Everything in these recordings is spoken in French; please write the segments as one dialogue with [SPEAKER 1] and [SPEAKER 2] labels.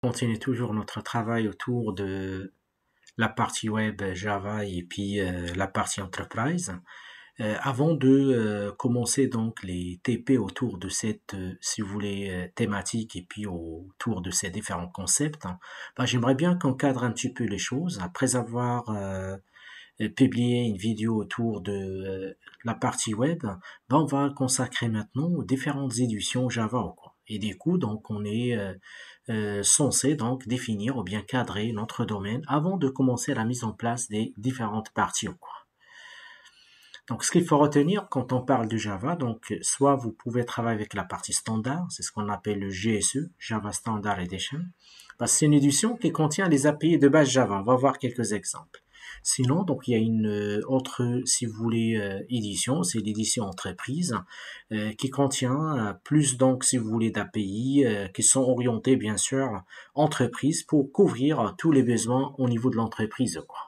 [SPEAKER 1] Continue toujours notre travail autour de la partie web Java et puis la partie enterprise. Avant de commencer donc les TP autour de cette, si vous voulez, thématique et puis autour de ces différents concepts, hein, j'aimerais bien qu'on cadre un petit peu les choses. Après avoir publié une vidéo autour de la partie web, on va consacrer maintenant aux différentes éditions Java, quoi. Et du coup, donc, on est censé donc définir ou bien cadrer notre domaine avant de commencer la mise en place des différentes parties, quoi. Donc, ce qu'il faut retenir quand on parle de Java, donc, soit vous pouvez travailler avec la partie standard, c'est ce qu'on appelle le GSE, Java Standard Edition. C'est une édition qui contient les API de base Java. On va voir quelques exemples. Sinon, donc, il y a une autre, si vous voulez, édition, c'est l'édition entreprise, qui contient plus, donc, si vous voulez, d'API, qui sont orientés, bien sûr, entreprise pour couvrir tous les besoins au niveau de l'entreprise, quoi.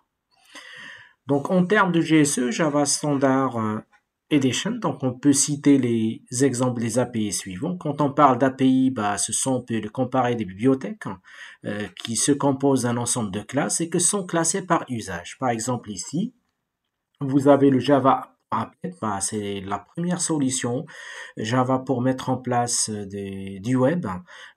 [SPEAKER 1] Donc, en termes de GSE, Java Standard Edition, donc on peut citer les exemples des API suivants. Quand on parle d'API, ce sont, on peut le comparer des bibliothèques qui se composent d'un ensemble de classes et que sont classées par usage. Par exemple, ici, vous avez le Java Applet, c'est la première solution Java pour mettre en place du web.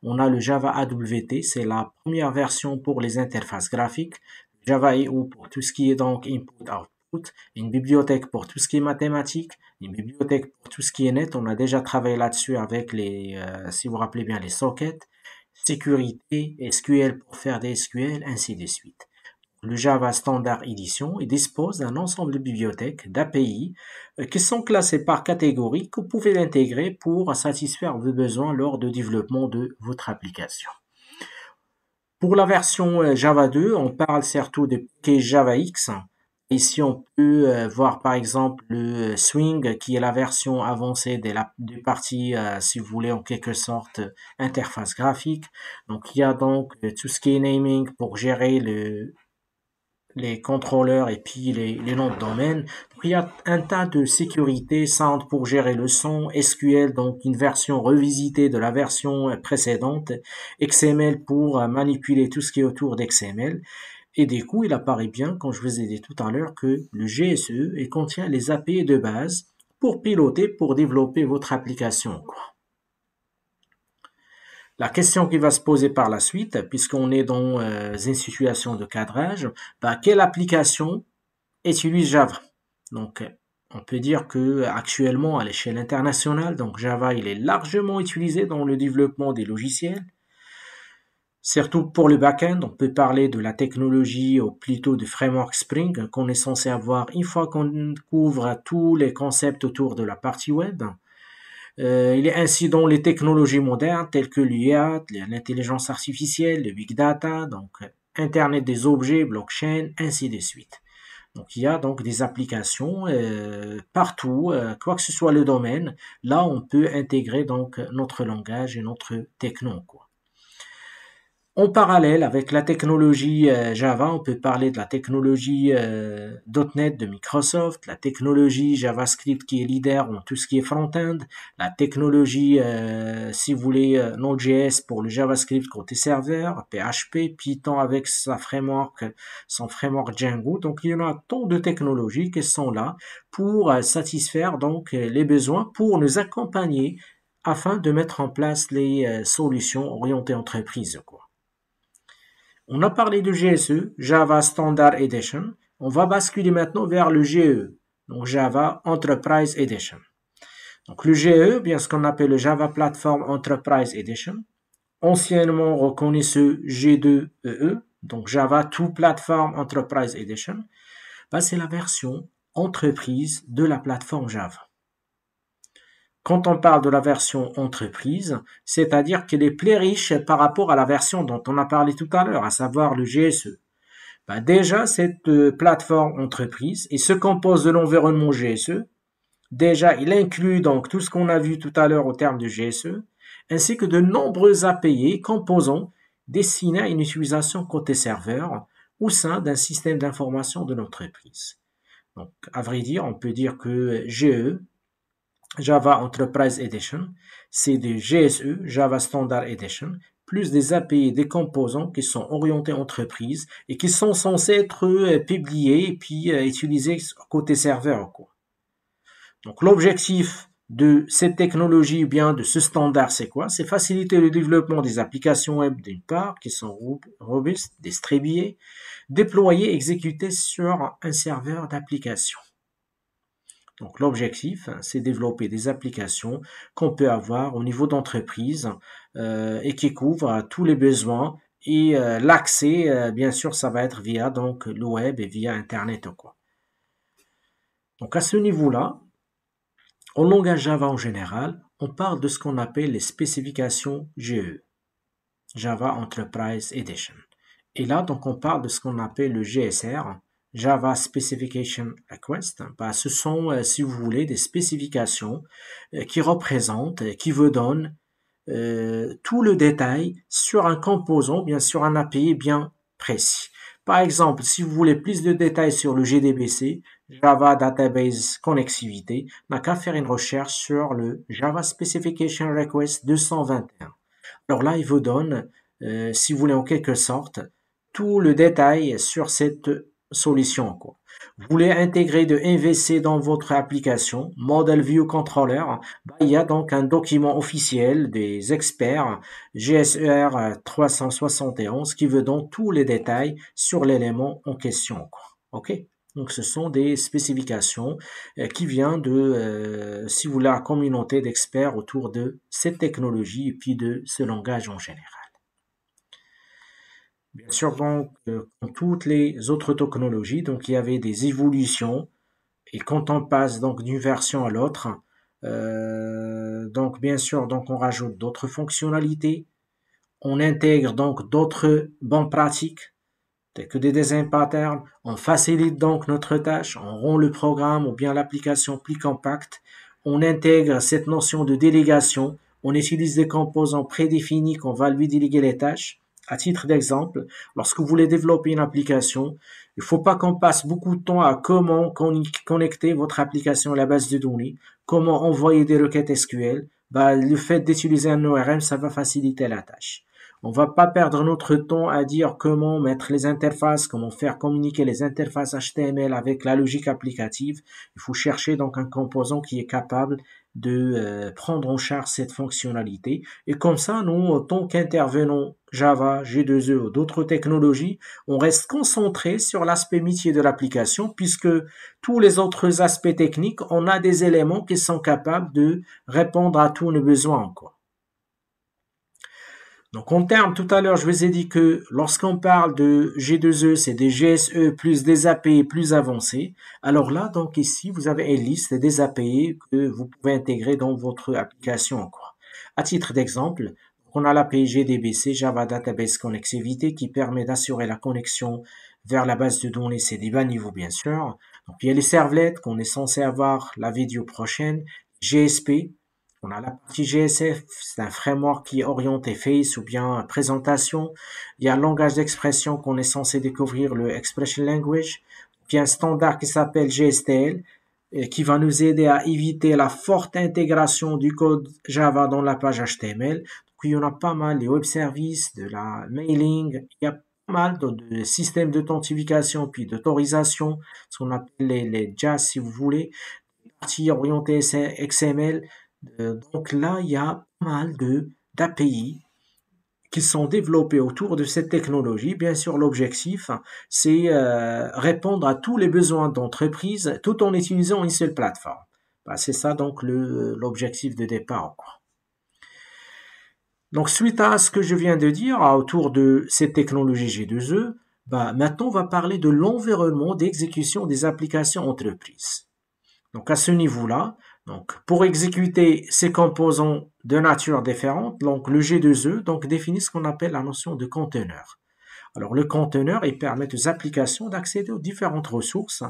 [SPEAKER 1] On a le Java AWT, c'est la première version pour les interfaces graphiques. Java EE pour tout ce qui est donc input-output, une bibliothèque pour tout ce qui est mathématiques, une bibliothèque pour tout ce qui est net. On a déjà travaillé là-dessus avec les, si vous vous rappelez bien, les sockets, sécurité, SQL pour faire des SQL, ainsi de suite. Le Java Standard Edition dispose d'un ensemble de bibliothèques, d'API, qui sont classées par catégorie que vous pouvez intégrer pour satisfaire vos besoins lors du développement de votre application. Pour la version Java 2, on parle surtout de JavaX. Ici, on peut voir par exemple le Swing, qui est la version avancée de partie, si vous voulez, en quelque sorte, interface graphique. Donc, il y a donc tout ce qui est naming pour gérer les contrôleurs et puis les noms de domaine. Donc, il y a un tas de sécurité, Sound pour gérer le son, SQL, donc une version revisitée de la version précédente, XML pour manipuler tout ce qui est autour d'XML. Et du coup, il apparaît bien, quand je vous ai dit tout à l'heure, que le GSE contient les API de base pour piloter, pour développer votre application, quoi. La question qui va se poser par la suite, puisqu'on est dans une situation de cadrage, quelle application utilise Java? Donc, on peut dire que actuellement, à l'échelle internationale, donc Java, il est largement utilisé dans le développement des logiciels. Surtout pour le back-end, on peut parler de la technologie ou plutôt du framework Spring qu'on est censé avoir une fois qu'on couvre tous les concepts autour de la partie web. Il est ainsi dans les technologies modernes telles que l'IA, l'intelligence artificielle, le big data, donc Internet des objets, blockchain, ainsi de suite. Donc il y a donc des applications partout, quoi que ce soit le domaine, là on peut intégrer donc notre langage et notre techno, quoi. En parallèle avec la technologie Java, on peut parler de la technologie .NET de Microsoft, la technologie JavaScript qui est leader en tout ce qui est front-end, la technologie, si vous voulez, Node.js pour le JavaScript côté serveur, PHP, Python avec son framework Django. Donc il y en a tant de technologies qui sont là pour satisfaire donc les besoins, pour nous accompagner afin de mettre en place les solutions orientées entreprise, quoi. On a parlé de GSE, Java Standard Edition. On va basculer maintenant vers le GE, donc Java Enterprise Edition. Donc le GE, bien ce qu'on appelle le Java Platform Enterprise Edition, anciennement reconnu ce G2EE, donc Java To Platform Enterprise Edition, c'est la version entreprise de la plateforme Java. Quand on parle de la version entreprise, c'est-à-dire qu'elle est plus riche par rapport à la version dont on a parlé tout à l'heure, à savoir le GSE. Déjà, cette plateforme entreprise, il se compose de l'environnement GSE. Déjà, il inclut donc tout ce qu'on a vu tout à l'heure au terme de GSE, ainsi que de nombreux API composants destinés à une utilisation côté serveur au sein d'un système d'information de l'entreprise. Donc, à vrai dire, on peut dire que GE, Java Enterprise Edition, c'est du GSE, Java Standard Edition, plus des API et des composants qui sont orientés entreprise et qui sont censés être publiés et puis utilisés côté serveur, quoi. Donc l'objectif de cette technologie ou bien de ce standard, c'est quoi? C'est faciliter le développement des applications web d'une part, qui sont robustes, distribuées, déployées, exécutées sur un serveur d'application. Donc l'objectif, c'est développer des applications qu'on peut avoir au niveau d'entreprise et qui couvrent tous les besoins et l'accès, bien sûr, ça va être via donc le web et via Internet, quoi. Donc à ce niveau-là, en langage Java en général, on parle de ce qu'on appelle les spécifications GE, Java Enterprise Edition. Et là, donc, on parle de ce qu'on appelle le GSR, Java Specification Request. Bah, ce sont, si vous voulez, des spécifications qui représentent, qui vous donnent tout le détail sur un composant, bien sur un API bien précis. Par exemple, si vous voulez plus de détails sur le JDBC, Java Database Connectivity, n'a qu'à faire une recherche sur le Java Specification Request 221. Alors là, il vous donne, si vous voulez en quelque sorte, tout le détail sur cette solution, quoi. Vous voulez intégrer de MVC dans votre application, Model View Controller, bah, il y a donc un document officiel des experts GSER 371 qui vous donne tous les détails sur l'élément en question, quoi. OK? Donc ce sont des spécifications qui viennent de, si vous voulez, la communauté d'experts autour de cette technologie et puis de ce langage en général. Bien sûr, donc, comme toutes les autres technologies, donc il y avait des évolutions et quand on passe donc d'une version à l'autre, donc bien sûr, donc on rajoute d'autres fonctionnalités, on intègre donc d'autres bonnes pratiques tels que des design patterns, on facilite donc notre tâche, on rend le programme ou bien l'application plus compacte, on intègre cette notion de délégation, on utilise des composants prédéfinis qu'on va lui déléguer les tâches. À titre d'exemple, lorsque vous voulez développer une application, il ne faut pas qu'on passe beaucoup de temps à comment connecter votre application à la base de données, comment envoyer des requêtes SQL. Bah, le fait d'utiliser un ORM, ça va faciliter la tâche. On va pas perdre notre temps à dire comment mettre les interfaces, comment faire communiquer les interfaces HTML avec la logique applicative. Il faut chercher donc un composant qui est capable de prendre en charge cette fonctionnalité. Et comme ça, nous, en tant qu'intervenants Java, J2E ou d'autres technologies, on reste concentré sur l'aspect métier de l'application puisque tous les autres aspects techniques, on a des éléments qui sont capables de répondre à tous nos besoins, quoi. Donc en termes, tout à l'heure, je vous ai dit que lorsqu'on parle de G2E, c'est des GSE plus des API plus avancés. Alors là, donc ici, vous avez une liste des API que vous pouvez intégrer dans votre application, quoi. À titre d'exemple, on a l'API JDBC, Java Database Connectivity, qui permet d'assurer la connexion vers la base de données, c'est des bas niveaux, bien sûr. Donc il y a les servlets qu'on est censé avoir la vidéo prochaine, GSP. On a la partie GSF, c'est un framework qui est orienté face ou bien présentation. Il y a un langage d'expression qu'on est censé découvrir, le Expression Language. Puis un standard qui s'appelle GSTL, qui va nous aider à éviter la forte intégration du code Java dans la page HTML. Donc, il y en a pas mal, les web services, de la mailing, il y a pas mal de systèmes d'authentification puis d'autorisation, ce qu'on appelle les JAS si vous voulez, partie orientée XML. Donc là, il y a pas mal d'API qui sont développés autour de cette technologie. Bien sûr, l'objectif, c'est répondre à tous les besoins d'entreprise tout en utilisant une seule plateforme. Bah, c'est ça donc l'objectif de départ, quoi. Donc suite à ce que je viens de dire autour de cette technologie G2E, bah, maintenant on va parler de l'environnement d'exécution des applications entreprises. Donc à ce niveau-là, donc pour exécuter ces composants de nature différente, donc le G2E donc définit ce qu'on appelle la notion de conteneur. Alors le conteneur, il permet aux applications d'accéder aux différentes ressources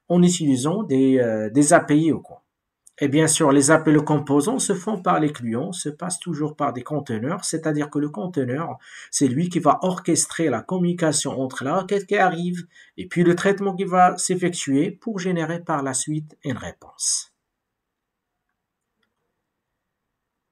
[SPEAKER 1] en utilisant des API ou quoi. Et bien sûr, les appels aux composants se font par les clients, se passent toujours par des conteneurs, c'est-à-dire que le conteneur, c'est lui qui va orchestrer la communication entre la requête qui arrive et puis le traitement qui va s'effectuer pour générer par la suite une réponse.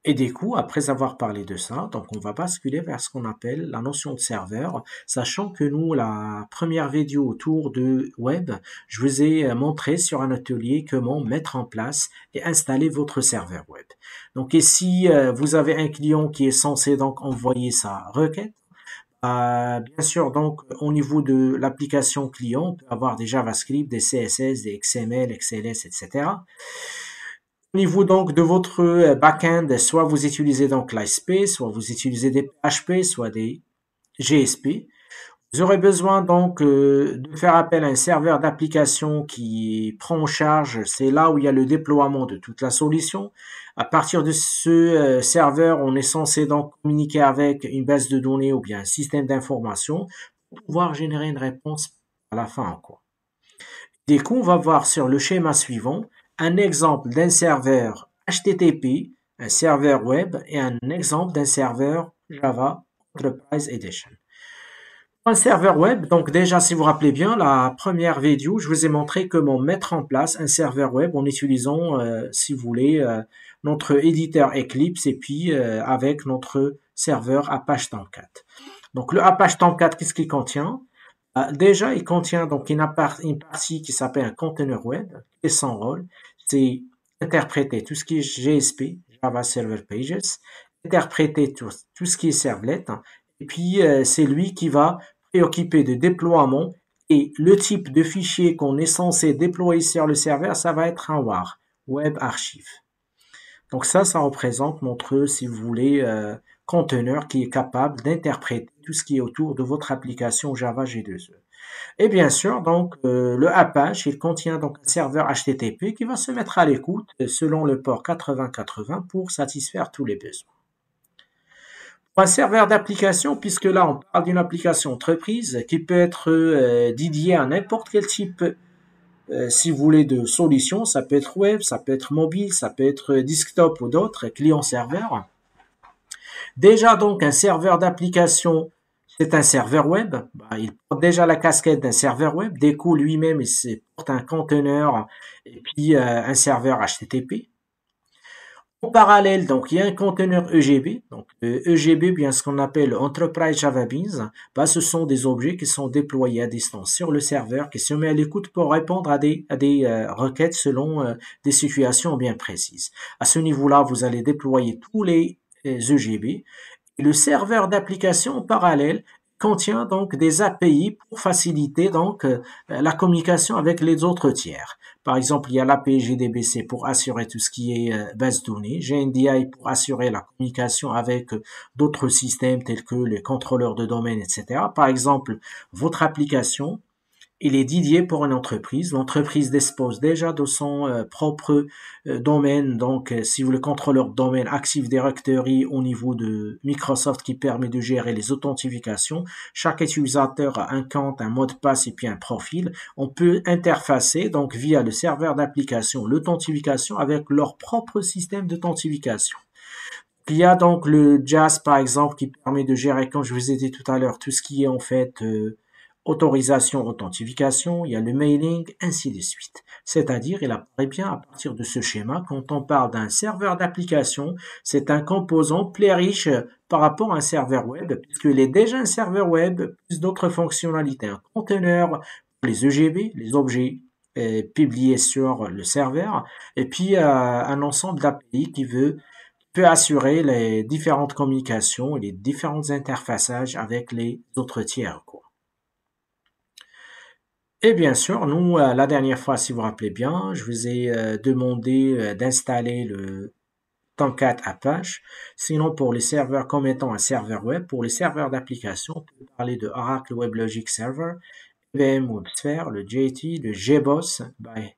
[SPEAKER 1] Et du coup, après avoir parlé de ça, donc on va basculer vers ce qu'on appelle la notion de serveur, sachant que nous, la première vidéo autour de web, je vous ai montré sur un atelier comment mettre en place et installer votre serveur web. Donc ici, vous avez un client qui est censé donc envoyer sa requête. Bien sûr, donc au niveau de l'application client, on peut avoir des JavaScript, des CSS, des XML, XLS, etc. Au niveau donc de votre backend, soit vous utilisez donc l'ASP, soit vous utilisez des PHP, soit des GSP. Vous aurez besoin donc de faire appel à un serveur d'application qui prend en charge, c'est là où il y a le déploiement de toute la solution. À partir de ce serveur, on est censé donc communiquer avec une base de données ou bien un système d'information pour pouvoir générer une réponse à la fin, quoi. Du coup, on va voir sur le schéma suivant un exemple d'un serveur HTTP, un serveur web et un exemple d'un serveur Java Enterprise Edition. Un serveur web, donc déjà si vous vous rappelez bien, la première vidéo, je vous ai montré comment mettre en place un serveur web en utilisant, si vous voulez, notre éditeur Eclipse et puis avec notre serveur Apache Tomcat. Donc le Apache Tomcat, qu'est-ce qu'il contient? Déjà, il contient donc une partie qui s'appelle un conteneur web et son rôle, c'est interpréter tout ce qui est GSP, Java Server Pages, interpréter tout ce qui est servlet, et puis c'est lui qui va préoccuper de déploiement et le type de fichier qu'on est censé déployer sur le serveur, ça va être un WAR, Web Archive. Donc ça représente notre, si vous voulez, conteneur qui est capable d'interpréter tout ce qui est autour de votre application Java J2E. Et bien sûr, donc le Apache, il contient donc un serveur HTTP qui va se mettre à l'écoute selon le port 8080 pour satisfaire tous les besoins. Pour un serveur d'application, puisque là on parle d'une application entreprise qui peut être dédiée à n'importe quel type, si vous voulez, de solution, ça peut être web, ça peut être mobile, ça peut être desktop ou d'autres, client-serveur. Déjà donc un serveur d'application, c'est un serveur web, il porte déjà la casquette d'un serveur web, du coup lui-même il porte un conteneur et puis un serveur HTTP. En parallèle, donc, il y a un conteneur EGB. Donc, EGB, bien ce qu'on appelle Enterprise Java Beans, ce sont des objets qui sont déployés à distance sur le serveur, qui se met à l'écoute pour répondre à des requêtes selon des situations bien précises. À ce niveau-là, vous allez déployer tous les EGB. Et le serveur d'application en parallèle contient donc des API pour faciliter donc la communication avec les autres tiers. Par exemple, il y a l'API JDBC pour assurer tout ce qui est base de données, JNDI pour assurer la communication avec d'autres systèmes tels que les contrôleurs de domaine, etc. Par exemple, votre application, il est dédié pour une entreprise. L'entreprise dispose déjà de son propre domaine. Donc, si vous le contrôleur de domaine Active Directory au niveau de Microsoft qui permet de gérer les authentifications, chaque utilisateur a un compte, un mot de passe et puis un profil. On peut interfacer donc via le serveur d'application l'authentification avec leur propre système d'authentification. Il y a donc le JAS par exemple qui permet de gérer, comme je vous ai dit tout à l'heure, tout ce qui est en fait autorisation, authentification, il y a le mailing, ainsi de suite. C'est-à-dire, il apparaît bien à partir de ce schéma, quand on parle d'un serveur d'application, c'est un composant plus riche par rapport à un serveur web, puisqu'il est déjà un serveur web, plus d'autres fonctionnalités, un conteneur, les EGB, les objets publiés sur le serveur, et puis un ensemble d'API qui peut assurer les différentes communications et les différents interfaçages avec les autres tiers, quoi. Et bien sûr, nous, la dernière fois, si vous vous rappelez bien, je vous ai demandé d'installer le Tomcat Apache. Sinon, pour les serveurs comme étant un serveur web, pour les serveurs d'application, on peut parler de Oracle WebLogic Server, IBM WebSphere, le JT, le JBoss by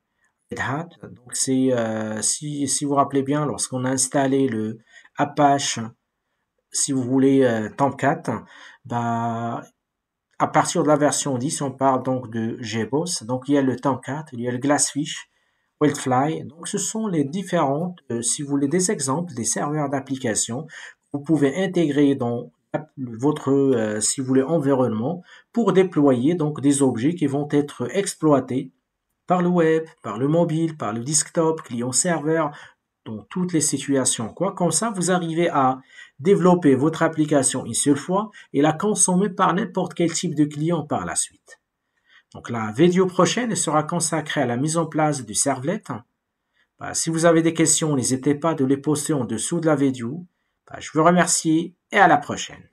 [SPEAKER 1] Red Hat. Donc, c'est, si vous vous rappelez bien, lorsqu'on a installé le Apache, si vous voulez, Tomcat, à partir de la version 10, on parle donc de JBoss. Donc, il y a le Tomcat, il y a le Glassfish, Wildfly. Donc, ce sont les différentes, si vous voulez, des exemples des serveurs d'application que vous pouvez intégrer dans votre, si vous voulez, environnement pour déployer donc des objets qui vont être exploités par le web, par le mobile, par le desktop, client-serveur, dans toutes les situations, quoi. Comme ça, vous arrivez à développer votre application une seule fois et la consommer par n'importe quel type de client par la suite. Donc la vidéo prochaine sera consacrée à la mise en place du servlet. Bah, si vous avez des questions, n'hésitez pas de les poster en dessous de la vidéo. Bah, je vous remercie et à la prochaine.